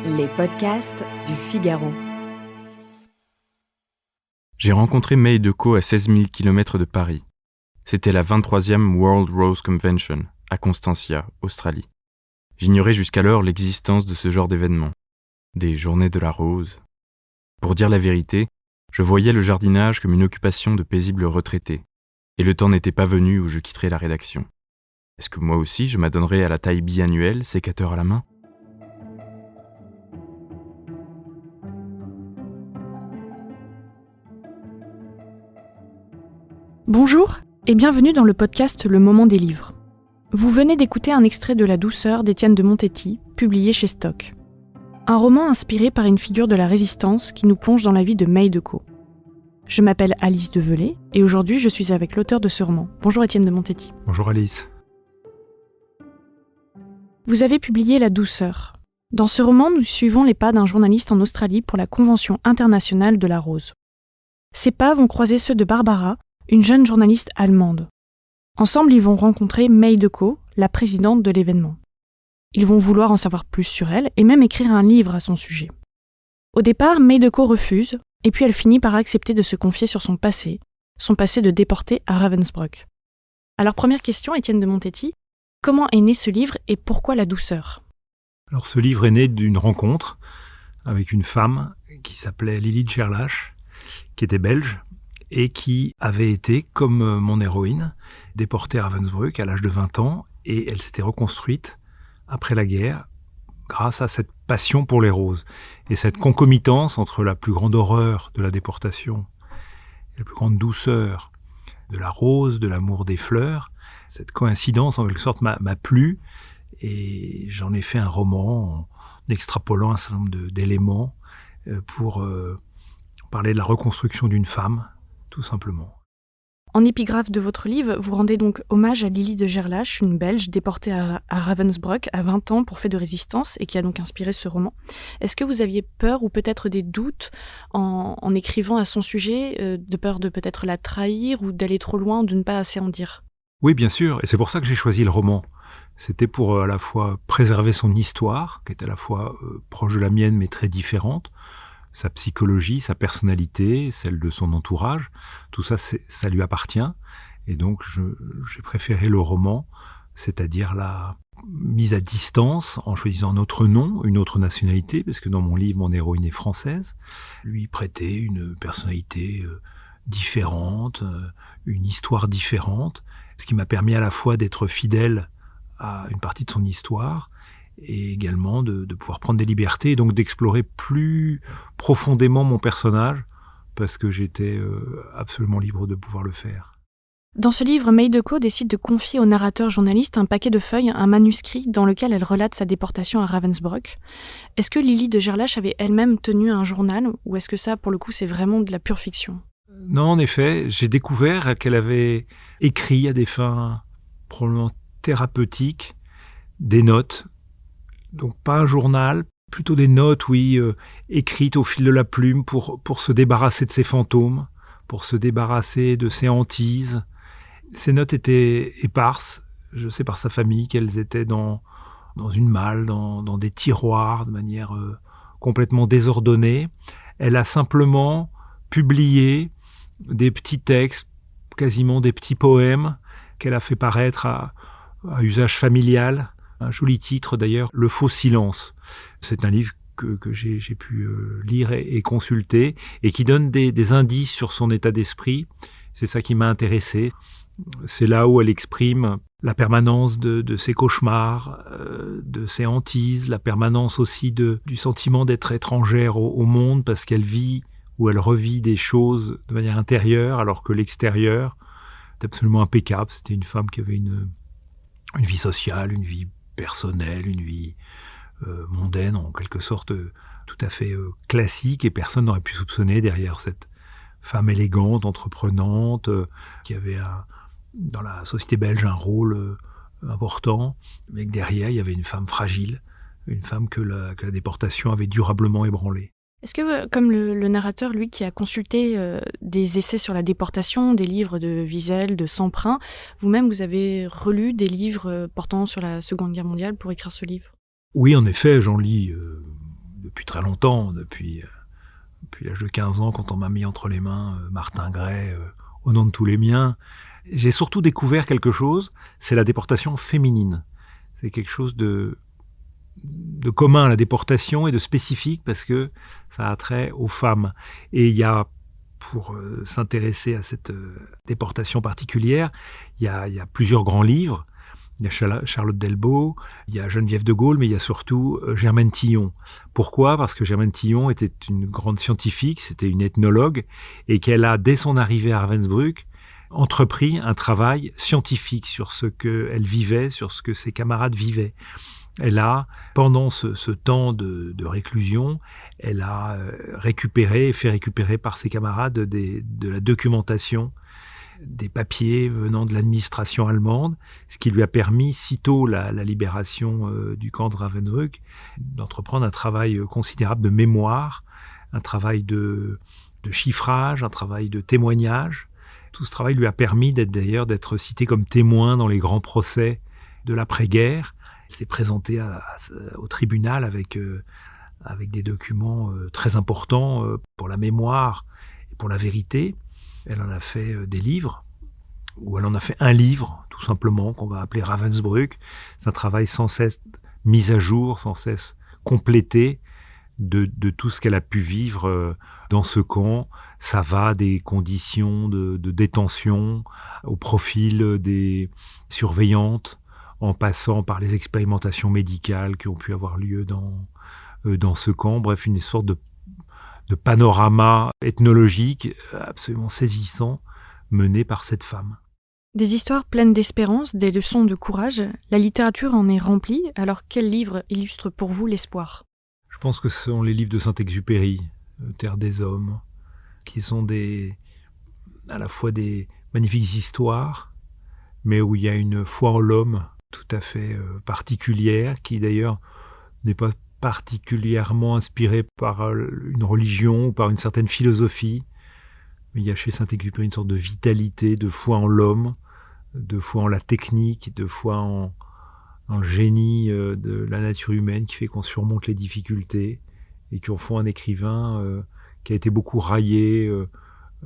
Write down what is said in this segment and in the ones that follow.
Les podcasts du Figaro. J'ai rencontré May Decaux à 16 000 km de Paris. C'était la 23e World Rose Convention, à Constantia, Australie. J'ignorais jusqu'alors l'existence de ce genre d'événement, des journées de la rose. Pour dire la vérité, je voyais le jardinage comme une occupation de paisibles retraités, et le temps n'était pas venu où je quitterais la rédaction. Est-ce que moi aussi je m'adonnerais à la taille biannuelle, sécateur à la main ? Bonjour et bienvenue dans le podcast Le Moment des livres. Vous venez d'écouter un extrait de La douceur d'Étienne de Montetti, publié chez Stock. Un roman inspiré par une figure de la résistance qui nous plonge dans la vie de May Decaux. Je m'appelle Alice Develay et aujourd'hui je suis avec l'auteur de ce roman. Bonjour Étienne de Montetti. Bonjour Alice. Vous avez publié La douceur. Dans ce roman, nous suivons les pas d'un journaliste en Australie pour la Convention internationale de la rose. Ses pas vont croiser ceux de Barbara, une jeune journaliste allemande. Ensemble, ils vont rencontrer May Decaux, la présidente de l'événement. Ils vont vouloir en savoir plus sur elle et même écrire un livre à son sujet. Au départ, May Decaux refuse, et puis elle finit par accepter de se confier sur son passé de déportée à Ravensbrück. Alors première question, Étienne de Montetti, comment est né ce livre et pourquoi La douceur ? Alors ce livre est né d'une rencontre avec une femme qui s'appelait Lily Gerlach, qui était belge, et qui avait été, comme mon héroïne, déportée à Ravensbrück à l'âge de 20 ans, et elle s'était reconstruite après la guerre grâce à cette passion pour les roses. Et cette concomitance entre la plus grande horreur de la déportation et la plus grande douceur de la rose, de l'amour des fleurs, cette coïncidence en quelque sorte m'a plu, et j'en ai fait un roman en extrapolant un certain nombre d'éléments pour parler de la reconstruction d'une femme, tout simplement. En épigraphe de votre livre, vous rendez donc hommage à Lily de Gerlach, une Belge déportée à Ravensbrück à 20 ans pour fait de résistance et qui a donc inspiré ce roman. Est-ce que vous aviez peur ou peut-être des doutes en écrivant à son sujet, de peur de peut-être la trahir ou d'aller trop loin, de ne pas assez en dire ? Oui, bien sûr, et c'est pour ça que j'ai choisi le roman. C'était pour à la fois préserver son histoire, qui est à la fois proche de la mienne mais très différente, sa psychologie, sa personnalité, celle de son entourage, tout ça, ça lui appartient. Et donc, j'ai préféré le roman, c'est-à-dire la mise à distance en choisissant un autre nom, une autre nationalité, parce que dans mon livre, mon héroïne est française, lui prêter une personnalité différente, une histoire différente, ce qui m'a permis à la fois d'être fidèle à une partie de son histoire, et également de pouvoir prendre des libertés et donc d'explorer plus profondément mon personnage parce que j'étais absolument libre de pouvoir le faire. Dans ce livre, May Decaux décide de confier au narrateur journaliste un paquet de feuilles, un manuscrit dans lequel elle relate sa déportation à Ravensbrück. Est-ce que Lily de Gerlach avait elle-même tenu un journal ou est-ce que ça, pour le coup, c'est vraiment de la pure fiction ? Non, en effet, j'ai découvert qu'elle avait écrit à des fins probablement thérapeutiques des notes. Donc pas un journal, plutôt des notes, oui, écrites au fil de la plume pour se débarrasser de ses fantômes, pour se débarrasser de ses hantises. Ces notes étaient éparses, je sais par sa famille qu'elles étaient dans une malle, dans des tiroirs, de manière complètement désordonnée. Elle a simplement publié des petits textes, quasiment des petits poèmes qu'elle a fait paraître à usage familial. Un joli titre d'ailleurs, Le faux silence. C'est un livre que j'ai pu lire et consulter et qui donne des indices sur son état d'esprit. C'est ça qui m'a intéressé. C'est là où elle exprime la permanence de ses cauchemars, de ses hantises, la permanence aussi du sentiment d'être étrangère au monde parce qu'elle vit ou elle revit des choses de manière intérieure alors que l'extérieur est absolument impeccable. C'était une femme qui avait une vie sociale, une vie personnelle, une vie mondaine, en quelque sorte tout à fait classique, et personne n'aurait pu soupçonner derrière cette femme élégante, entreprenante, qui avait dans la société belge un rôle important, mais que derrière il y avait une femme fragile, une femme que la déportation avait durablement ébranlée. Est-ce que, comme le narrateur, lui, qui a consulté des essais sur la déportation, des livres de Wiesel, de Samprin, vous-même, vous avez relu des livres portant sur la Seconde Guerre mondiale pour écrire ce livre ? Oui, en effet, j'en lis depuis très longtemps, depuis l'âge de 15 ans, quand on m'a mis entre les mains Martin Gray, Au nom de tous les miens. J'ai surtout découvert quelque chose, c'est la déportation féminine. C'est quelque chose de commun à la déportation et de spécifique parce que ça a trait aux femmes. Et il y a, pour s'intéresser à cette déportation particulière, il y a plusieurs grands livres. Il y a Charlotte Delbo, il y a Geneviève de Gaulle, mais il y a surtout Germaine Tillon. Pourquoi ? Parce que Germaine Tillon était une grande scientifique, c'était une ethnologue, et qu'elle a, dès son arrivée à Ravensbrück, entrepris un travail scientifique sur ce qu'elle vivait, sur ce que ses camarades vivaient. Elle a, pendant ce temps de réclusion, elle a fait récupérer par ses camarades de la documentation, des papiers venant de l'administration allemande, ce qui lui a permis, sitôt la libération du camp de Ravensbrück, d'entreprendre un travail considérable de mémoire, un travail de chiffrage, un travail de témoignage. Tout ce travail lui a permis d'être cité comme témoin dans les grands procès de l'après-guerre. Elle s'est présentée au tribunal avec des documents très importants pour la mémoire et pour la vérité. Elle en a fait des livres, ou elle en a fait un livre, tout simplement, qu'on va appeler Ravensbrück. C'est un travail sans cesse mis à jour, sans cesse complété de tout ce qu'elle a pu vivre dans ce camp. Ça va des conditions de détention au profil des surveillantes, en passant par les expérimentations médicales qui ont pu avoir lieu dans ce camp. Bref, une sorte de panorama ethnologique absolument saisissant mené par cette femme. Des histoires pleines d'espérance, des leçons de courage, la littérature en est remplie, alors quel livre illustre pour vous l'espoir ? Je pense que ce sont les livres de Saint-Exupéry, Terre des hommes, qui sont à la fois des magnifiques histoires, mais où il y a une foi en l'homme tout à fait particulière, qui d'ailleurs n'est pas particulièrement inspirée par une religion ou par une certaine philosophie. Mais il y a chez Saint-Exupéry une sorte de vitalité, de foi en l'homme, de foi en la technique, de foi en le génie de la nature humaine qui fait qu'on surmonte les difficultés et qui en font un écrivain qui a été beaucoup raillé,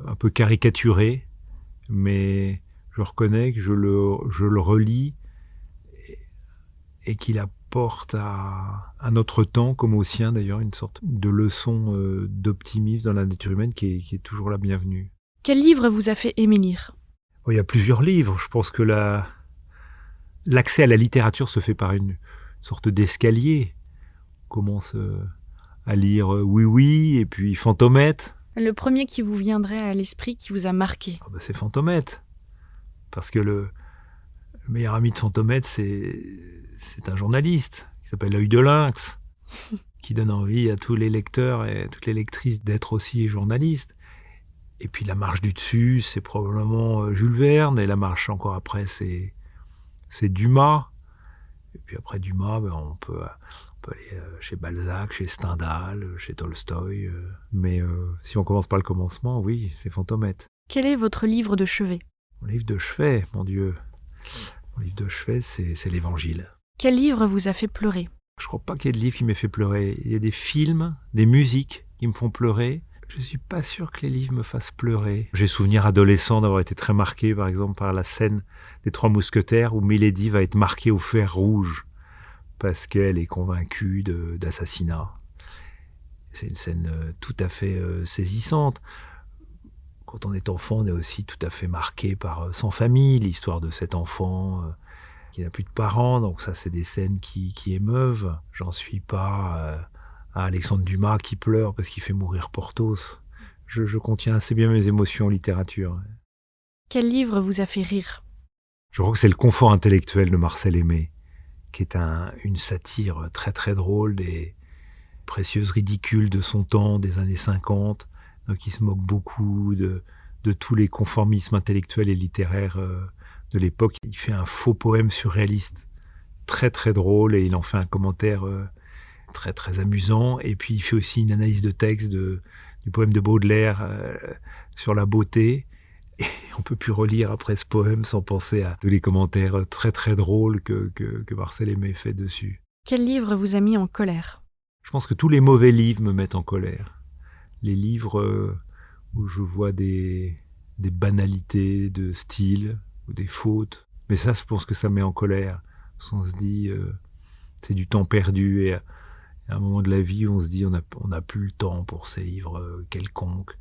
un peu caricaturé, mais je reconnais que je le relis et qu'il apporte à notre temps, comme au sien d'ailleurs, une sorte de leçon d'optimisme dans la nature humaine qui est toujours la bienvenue. Quel livre vous a fait aimer lire ? Il y a plusieurs livres. Je pense que l'accès à la littérature se fait par une sorte d'escalier. On commence à lire Oui Oui et puis Fantomette. Le premier qui vous viendrait à l'esprit, qui vous a marqué ? C'est Fantomette. Parce que le meilleur ami de Fantomette, c'est un journaliste qui s'appelle L'Œil de Lynx, qui donne envie à tous les lecteurs et à toutes les lectrices d'être aussi journalistes. Et puis La Marche du Dessus, c'est probablement Jules Verne, et La Marche encore après, c'est Dumas. Et puis après Dumas, on peut aller chez Balzac, chez Stendhal, chez Tolstoï. Mais si on commence par le commencement, oui, c'est Fantomette. Quel est votre livre de chevet ? Mon livre de chevet, mon Dieu. Mon livre de chevet, c'est l'Évangile. Quel livre vous a fait pleurer ? Je crois pas qu'il y ait de livre qui m'ait fait pleurer. Il y a des films, des musiques qui me font pleurer. Je suis pas sûr que les livres me fassent pleurer. J'ai souvenir adolescent d'avoir été très marqué, par exemple, par la scène des Trois Mousquetaires où Milady va être marquée au fer rouge parce qu'elle est convaincue d'assassinat. C'est une scène tout à fait saisissante. Quand on est enfant, on est aussi tout à fait marqué par Sans famille, l'histoire de cet enfant qui n'a plus de parents. Donc ça, c'est des scènes qui émeuvent. J'en suis pas à Alexandre Dumas qui pleure parce qu'il fait mourir Porthos. Je contiens assez bien mes émotions en littérature. Quel livre vous a fait rire ? Je crois que c'est Le Confort intellectuel de Marcel Aimé, qui est une satire très très drôle des précieuses ridicules de son temps, des années 50. Donc il se moque beaucoup de tous les conformismes intellectuels et littéraires de l'époque. Il fait un faux poème surréaliste très très drôle et il en fait un commentaire très très amusant. Et puis il fait aussi une analyse de texte du poème de Baudelaire sur la beauté. Et on peut plus relire après ce poème sans penser à tous les commentaires très très drôles que Marcel Aimé fait dessus. Quel livre vous a mis en colère ? Je pense que tous les mauvais livres me mettent en colère. Les livres où je vois des banalités de style ou des fautes. Mais ça, je pense que ça me met en colère. Parce qu'on se dit, c'est du temps perdu. Et à un moment de la vie, on se dit, on n'a plus le temps pour ces livres quelconques.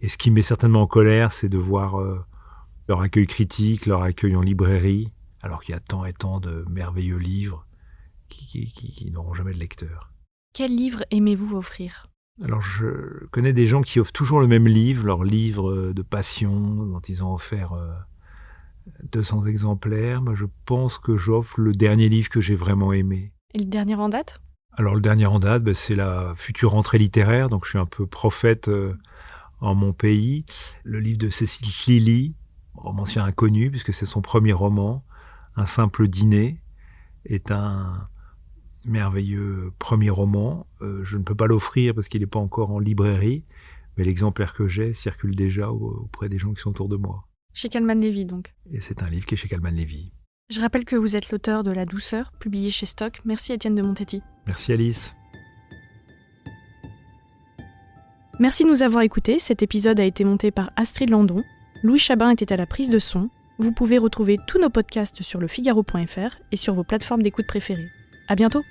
Et ce qui me met certainement en colère, c'est de voir leur accueil critique, leur accueil en librairie, alors qu'il y a tant et tant de merveilleux livres qui n'auront jamais de lecteur. Quel livre aimez-vous offrir ? Alors, je connais des gens qui offrent toujours le même livre, leur livre de passion, dont ils ont offert 200 exemplaires. Moi, je pense que j'offre le dernier livre que j'ai vraiment aimé. Et le dernier en date ? Alors, le dernier en date, c'est la future rentrée littéraire, donc je suis un peu prophète en mon pays. Le livre de Cécile Clilly, romancière inconnue, puisque c'est son premier roman, Un simple dîner, est un merveilleux premier roman. Je ne peux pas l'offrir parce qu'il n'est pas encore en librairie, mais l'exemplaire que j'ai circule déjà auprès des gens qui sont autour de moi. Chez Calman Levy, donc. Et c'est un livre qui est chez Calman Levy. Je rappelle que vous êtes l'auteur de La douceur, publié chez Stock. Merci Étienne de Montetti. Merci Alice. Merci de nous avoir écoutés. Cet épisode a été monté par Astrid Landon. Louis Chabin était à la prise de son. Vous pouvez retrouver tous nos podcasts sur lefigaro.fr et sur vos plateformes d'écoute préférées. À bientôt!